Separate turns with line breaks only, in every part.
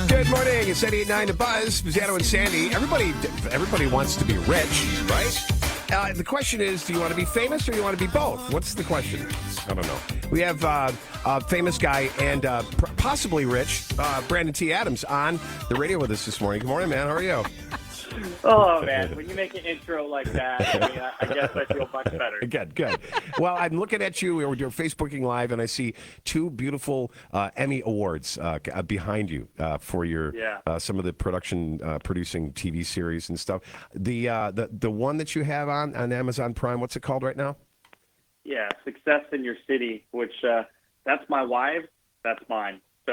Good morning. It's 88.9 The Buzz. Pizzano and Sandy. Everybody wants to be rich, right? The question is, do you want to be famous or do you want to be both? What's the question? I don't know. We have a famous guy and possibly rich, Brandon T. Adams, on the radio with us this morning. Good morning, man. How are you?
Oh, man, when you make an intro like that, I guess I feel much better.
Good. Well, I'm looking at you. We were doing Facebooking Live, and I see two beautiful Emmy Awards behind you for your some of the producing TV series and stuff. The one that you have on Amazon Prime, what's it called right now?
Yeah, Success in Your City, which that's my wife, that's mine. So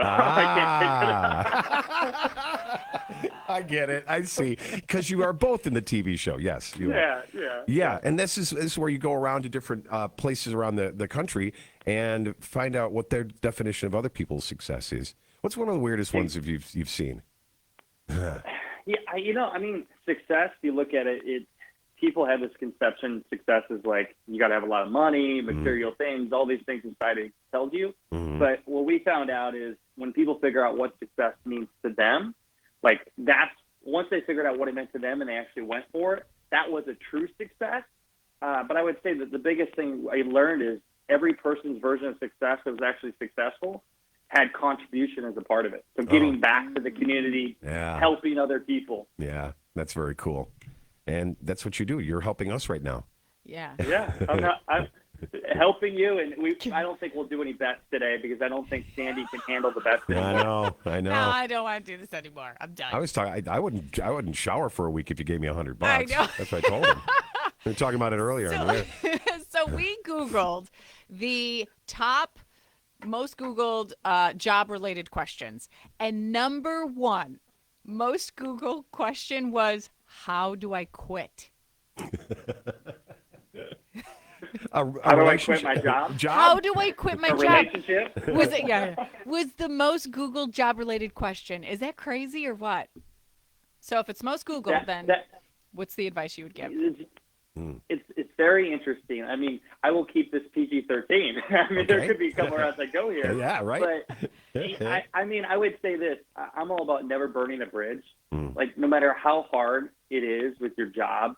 I get it. I see. Because you are both in the TV show. Yes. Yeah. And this is where you go around to different places around the country and find out what their definition of other people's success is. What's one of the weirdest ones you've seen?
Success, you look at it, people have this conception success is like you got to have a lot of money, material things, all these things society tells you. But what we found out is when people figure out what success means to them, like that's once they figured out what it meant to them and they actually went for it, that was a true success. But I would say that the biggest thing I learned is every person's version of success that was actually successful had contribution as a part of it. So giving back to the community, helping other people.
Yeah, that's very cool. And that's what you do. You're helping us right now.
Yeah.
I'm helping you, and I don't think we'll do any bets today because I don't think Sandy can handle the bets anymore.
I know.
No, I don't want to do this anymore. I'm done.
I was talking. I wouldn't shower for a week if you gave me $100.
I know.
That's what I told him. We were talking about it earlier.
So we Googled the top most Googled job-related questions, and number one most Googled question was, how do I quit?
How do I quit my job?
How do I quit my job?
Relationship?
Was the most Googled job-related question. Is that crazy or what? So if it's most Googled, then what's the advice you would give?
It's very interesting. I mean, I will keep this PG-13. I mean, there could be a couple as I go here.
Yeah, right.
But I would say this. I'm all about never burning a bridge. Like, no matter how hard it is with your job,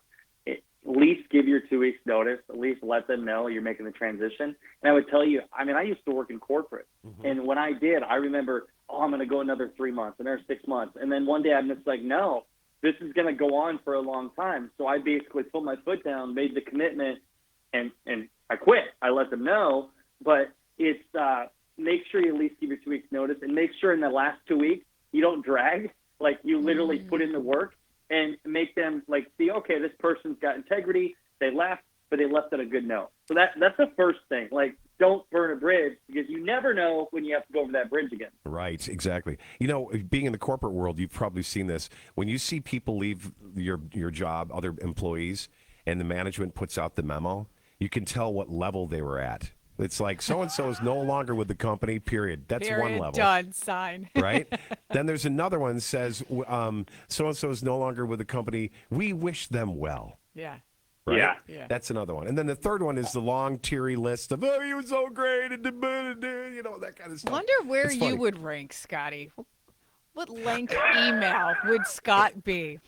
at least give your 2 weeks notice. At least let them know you're making the transition. And I would tell you, I used to work in corporate. And when I did, I remember, I'm going to go another 3 months, another 6 months. And then one day I'm just like, no, this is going to go on for a long time. So I basically put my foot down, made the commitment, and I quit. I let them know. But it's make sure you at least give your 2 weeks notice, and make sure in the last 2 weeks you don't drag. Like, you literally put in the work and make them like see, okay, this person's got integrity. They left, but they left on a good note. So that's the first thing. Like, don't burn a bridge because you never know when you have to go over that bridge again.
Right, exactly. You know, being in the corporate world, you've probably seen this. When you see people leave your job, other employees, and the management puts out the memo, you can tell what level they were at. It's like so-and-so is no longer with the company, period. That's one level.
Done, sign.
Right? Then there's another one that says so-and-so is no longer with the company. We wish them well.
Yeah.
Right?
Yeah.
That's another one. And then the third one is the long, teary list of, oh, you were so great, and you know, that kind of stuff.
Wonder where you would rank, Scotty. What length email would Scott be?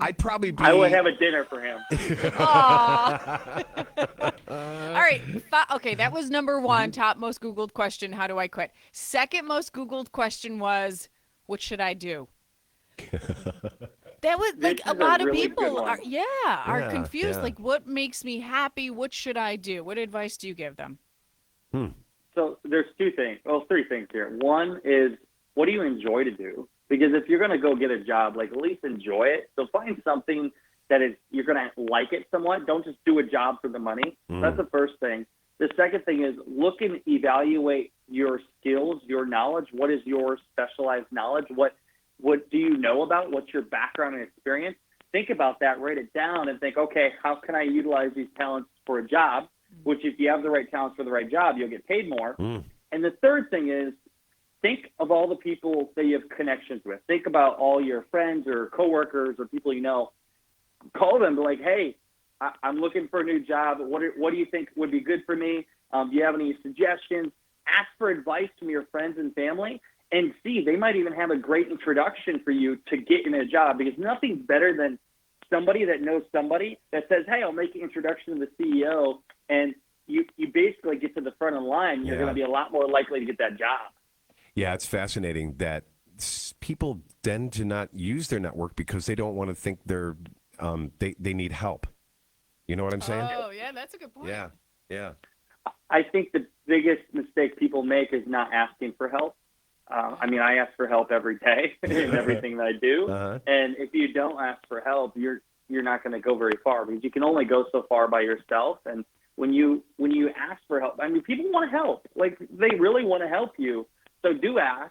I'd probably be...
I would have a dinner for him.
All right. Okay, that was number one, top most Googled question, how do I quit? Second most Googled question was, what should I do? That was like a lot of people are confused.
Yeah.
Like, what makes me happy? What should I do? What advice do you give them?
So there's three things here. One is, what do you enjoy to do? Because if you're going to go get a job, like, at least enjoy it. So find something that is, you're going to like it somewhat. Don't just do a job for the money. That's the first thing. The second thing is look and evaluate your skills, your knowledge. What is your specialized knowledge? What do you know about? What's your background and experience? Think about that, write it down, and think, okay, how can I utilize these talents for a job? Which, if you have the right talents for the right job, you'll get paid more. And the third thing is, think of all the people that you have connections with. Think about all your friends or coworkers or people you know. Call them, be like, hey, I'm looking for a new job. What do you think would be good for me? Do you have any suggestions? Ask for advice from your friends and family, And C, they might even have a great introduction for you to get in a job, because nothing's better than somebody that knows somebody that says, hey, I'll make an introduction to the CEO, and you basically get to the front of the line. You're going to be a lot more likely to get that job.
Yeah, it's fascinating that people tend to not use their network because they don't want to think they need help. You know what I'm saying?
Oh, yeah, that's a good point.
Yeah.
I think the biggest mistake people make is not asking for help. I mean, I ask for help every day in everything that I do. And if you don't ask for help, you're not going to go very far, because you can only go so far by yourself. And when you ask for help, I mean, people want to help. Like, they really want to help you. So do ask,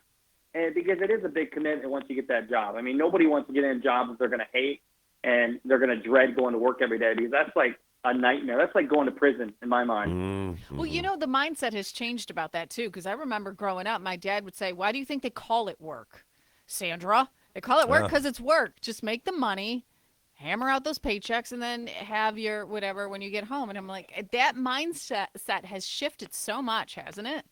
and because it is a big commitment once you get that job. I mean, nobody wants to get in a job that they're going to hate and they're going to dread going to work every day, because that's like a nightmare. That's like going to prison in my mind.
Mm-hmm.
Well, you know, the mindset has changed about that, too, because I remember growing up, my dad would say, why do you think they call it work, Sandra? They call it work because it's work. Just make the money, hammer out those paychecks, and then have your whatever when you get home. And I'm like, that mindset has shifted so much, hasn't it?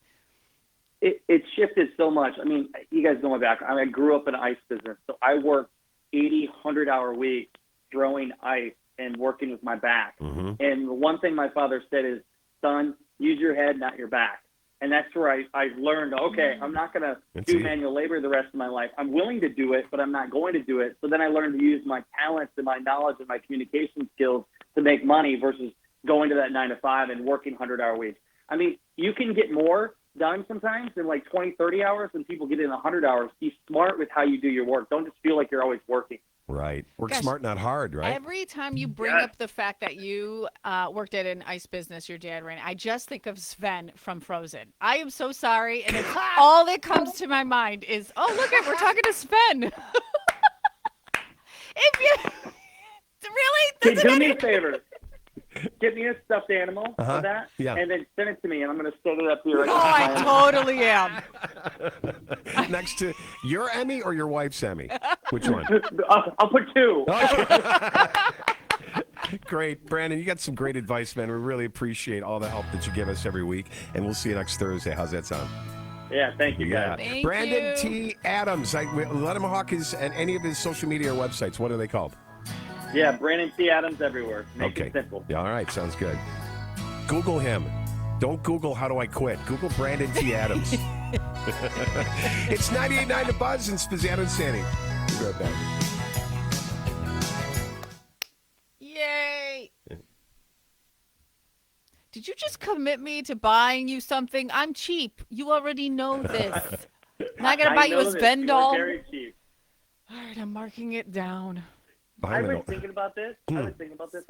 It shifted so much. I mean, you guys know my background. I grew up in the ice business, so I worked 80, 100-hour weeks throwing ice and working with my back. And the one thing my father said is, son, use your head, not your back. And that's where I learned, okay, I'm not going to do manual labor the rest of my life. I'm willing to do it, but I'm not going to do it. So then I learned to use my talents and my knowledge and my communication skills to make money versus going to that 9 to 5 and working 100-hour weeks. I mean, you can get more done sometimes in like 20, 30 hours than people get in 100 hours. Be smart with how you do your work. Don't just feel like you're always working.
Right. Work smart, not hard, right?
Every time you bring up the fact that you worked at an ice business, your dad ran, I just think of Sven from Frozen. I am so sorry. And it's all that comes to my mind is, oh, look, we're talking to Sven. If you really?
Do me a favor. Get me a stuffed animal of that,
yeah.
and then send it to me, and I'm going to set it up here. Right
I totally am.
Next to your Emmy or your wife's Emmy? Which one?
I'll put 2.
Great. Brandon, you got some great advice, man. We really appreciate all the help that you give us every week, and we'll see you next Thursday. How's that sound?
Yeah, thank you, guys.
Thank
Brandon
you.
T. Adams. Let him hawk and any of his social media or websites. What are they called?
Yeah, Brandon T. Adams everywhere. Make
Okay.
it simple.
Yeah, all right. Sounds good. Google him. Don't Google how do I quit. Google Brandon T. Adams. It's 98.9 The Buzz and Spazzano and Sandy. We'll be right back.
Yay. Did you just commit me to buying you something? I'm cheap. You already know this. And I got to buy you a Sven doll.
Very cheap.
All right, I'm marking it down.
I was thinking about this.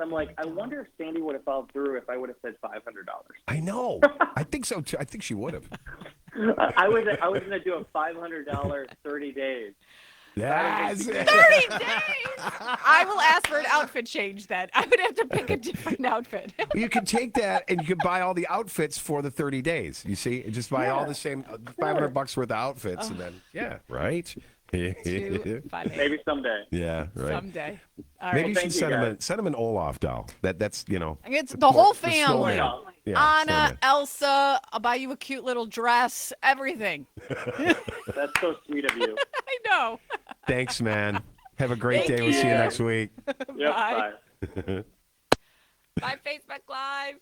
I'm like, I wonder if Sandy would have followed through if I would have said $500.
I know. I think so too. I think she would have.
I was going to do a $500 30 days.
Yes.
30 days! I will ask for an outfit change then. I would have to pick a different outfit.
You can take that and you can buy all the outfits for the 30 days. You see, just buy all the same $500 worth of outfits, and then right.
2, 5, 8.
Maybe someday.
Yeah, right.
Someday. All
Maybe
right.
you should send him an Olaf doll. That's
It's the whole
the
family.
snowman. Yeah,
Anna,
snowman.
Elsa, I'll buy you a cute little dress, everything.
That's so sweet of you.
I know.
Thanks, man. Have a great
Thank
day. We'll see you
you.
next week.
Yep,
Bye.
bye.
Bye, Facebook Live.